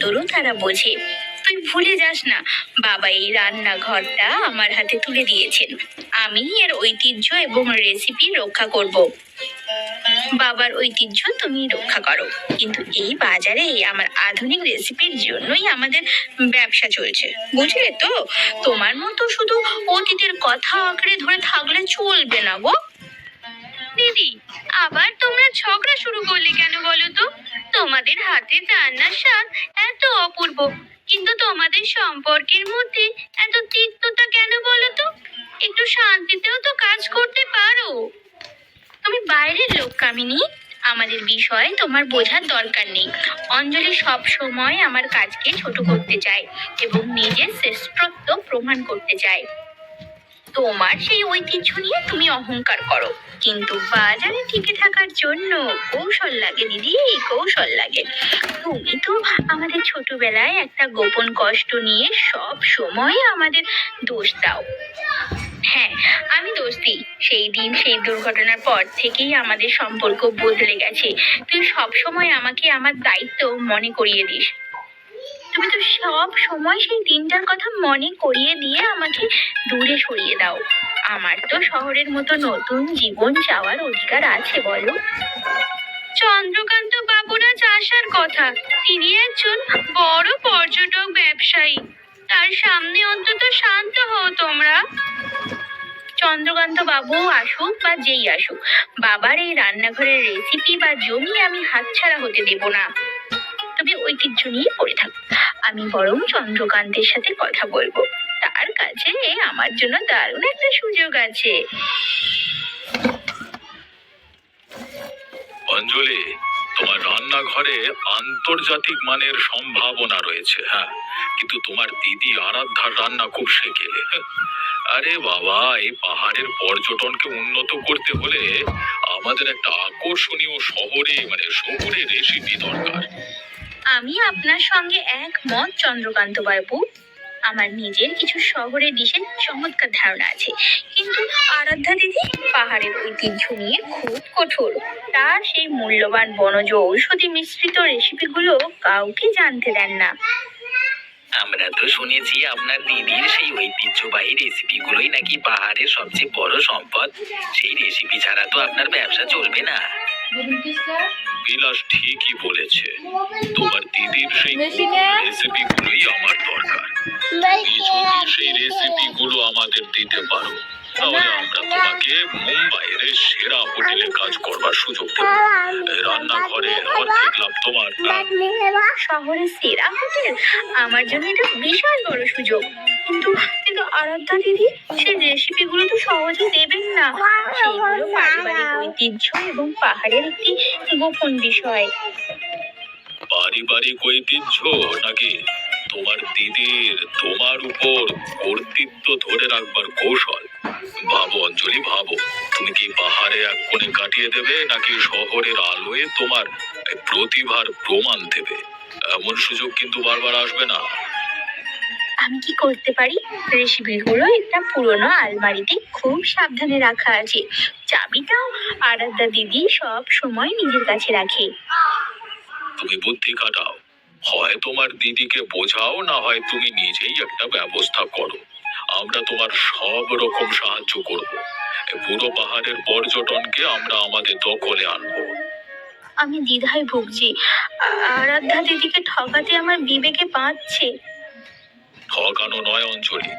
দরুন তারা বোঝে। তুই ভুলে যাস না, বাবা এই রান্নাঘরটা আমার হাতে তুলে দিয়েছেন। আমি এর ঐতিহ্য এবং রেসিপি রক্ষা করব। বাবার ঐতিহ্য তুমি রক্ষা করো, কিন্তু এই বাজারে আমার আধুনিক রেসিপির জন্যই আমাদের ব্যবসা চলছে, বুঝলে তো? তোমার মতো শুধু অতীতের কথা আঁকড়ে ধরে থাকলে চলবে না গো। দিদি, আবার তোমরা ঝগড়া শুরু করলে কেন বলো তো? তোমাদের হাতে রান্নার স্বাদ এত অপূর্ব, কিন্তু তোমাদের সম্পর্কের মধ্যে এত তিক্ততা কেন বলো তো? একটু শান্তিতেও তো কাজ করতে পারো। তুমি বাইরের লোক কামিনী, আমাদের বিষয় তোমার বোঝার দরকার নেই। অঞ্জলি সব সময় আমার কাজকে ছোট করতে চায় এবং নিজের শ্রেষ্ঠত্ব প্রমাণ করতে চায়। তোমার সেই ঐতিহ্য নিয়ে তুমি অহংকার করো, কিন্তু বাজারে টিকে থাকার জন্য কৌশল লাগে দিদি, কৌশল লাগে। তুমি তো আমাদের ছোটবেলায় একটা গোপন কষ্ট নিয়ে সব সময় আমাদের দোষ দাও। হ্যাঁ, আমি দোষ দিই। সেই দিন, সেই দুর্ঘটনার পর থেকেই আমাদের সম্পর্ক বদলে গেছে। তুই সব সময় আমাকে আমার দায়িত্ব মনে করিয়ে দিস। তুমি তো সব সময় সেই দিনটার কথা মনে করিয়ে দিয়ে আমাকে দূরে সরিয়ে দাও। আমার তো শহরের মতো নতুন জীবন চাওয়ার অধিকার আছে, বলো? চন্দ্রকান্ত বাবুর আজ আসার কথা। তিনি একজন বড় পর্যটক ব্যবসায়ী। তার সামনে অন্তত শান্ত হও তোমরা। চন্দ্রকান্ত বাবু আসুক বা যেই আসুক, বাবার এই রান্নাঘরের রেসিপি বা জমি আমি হাতছাড়া হতে দেব না। তুমি ঐতিহ্য নিয়ে পড়ে থাকো, আমি বরং চন্দ্রকান্তের সাথে কথা বলবো। তার কাছে আমার জন্য দারুণ একটা সুযোগ আছে। অঞ্জলি, তোমার রান্নাঘরে আন্তর্জাতিক মানের সম্ভাবনা রয়েছে, হ্যাঁ, কিন্তু তোমার দিদি আরাধ্যার রান্না খুব সেকেলে। আরে বাবা, এই পাহাড়ের পর্যটনকে উন্নত করতে হলে আমাদের একটা আকর্ষণীয় শহরে রেসিপি দরকার। আমি আপনার সঙ্গে একমত চন্দ্রকান্ত বাবু। আমার নিজের কিছু শহরে ডিশের চমৎকার ধারণা আছে, কিন্তু আরাধ্যা দিদি পাহাড়ের ঐতিহ্য নিয়ে খুব কঠোর। তার সেই মূল্যবান বনজ ঔষধি মিশ্রিত রেসিপিগুলো কাউকে জানতে দেন না। আমরা তো শুনেছি আপনার দিদির সেই ঐতিহ্যবাহী রেসিপিগুলোই নাকি পাহাড়ের সবচেয়ে বড় সম্পদ। সেই রেসিপি ছাড়া তো আপনার ব্যবসা চলবে না। বিলাস ঠিকই বলেছে, তোমার দিদির সেই রেসিপিগুলোই আমার দরকার। তুমি যদি সেই রেসিপিগুলো আমাদের দিতে পারো, তাহলে আমরা তোমাকে মুম্বাইয়ের সেরা হোটেলে কাজ করবার সুযোগ দেব। রান্নাঘরে অর্ধেক লাভ তোমার। শহরের সেরা হোটেল? আমার জন্য এটা বিশাল বড় সুযোগ। কিন্তু কিন্তু আরাধ্যা দিদি সেই রেসিপিগুলো তো সহজে দেবেন না। সেইগুলো পারিবারিক ঐতিহ্য এবং পাহাড়ের একটি গোপন বিষয়। পারিবারিক ঐতিহ্য নাকি তোমার দিদির তোমার উপর কর্তৃত্ব ধরে রাখবার কৌশল? ভাবো অঞ্জলি, ভাবো, তুমি কি পাহাড়ে এক কোণে কাটিয়ে দেবে, নাকি শহরের আলোয় তোমার প্রতিভার প্রমাণ দেবে? এমন সুযোগ কিন্তু বারবার আসবে না। আমি কি করতে পারি? রেসিপিগুলো একটা পুরোনো আলমারিতে খুব সাবধানে রাখা আছে। চাবিটাও আরাধ্যা দিদি সব সময় নিজের কাছে রাখে। তুমি বুদ্ধি কাটাও, হয় তোমার দিদিকে বোঝাও, না হয় তুমি নিজেই একটা ব্যবস্থা করো। আমরা তোমার সব রকম সাহায্য করব। পুরো পাহাড়ের পর্যটনকে আমরা আমাদের দখলে আনবো। আমি দ্বিধায় ভুগছি। আরাধ্যা দিদিকে ঠকাতে আমার বিবেকে বাঁধছে। ঠকানো নয় অঞ্জলি,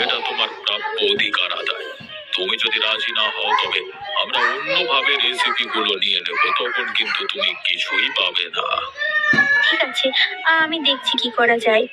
এটা তোমার প্রাপ্য অধিকার আদায়। তুমি যদি রাজি না হও, তবে আমরা অন্যভাবে রেসিপিগুলো নিয়ে নেবো, তখন কিন্তু তুমি কিছুই পাবে না। ঠিক আছে, আমি দেখছি কি করা যায়।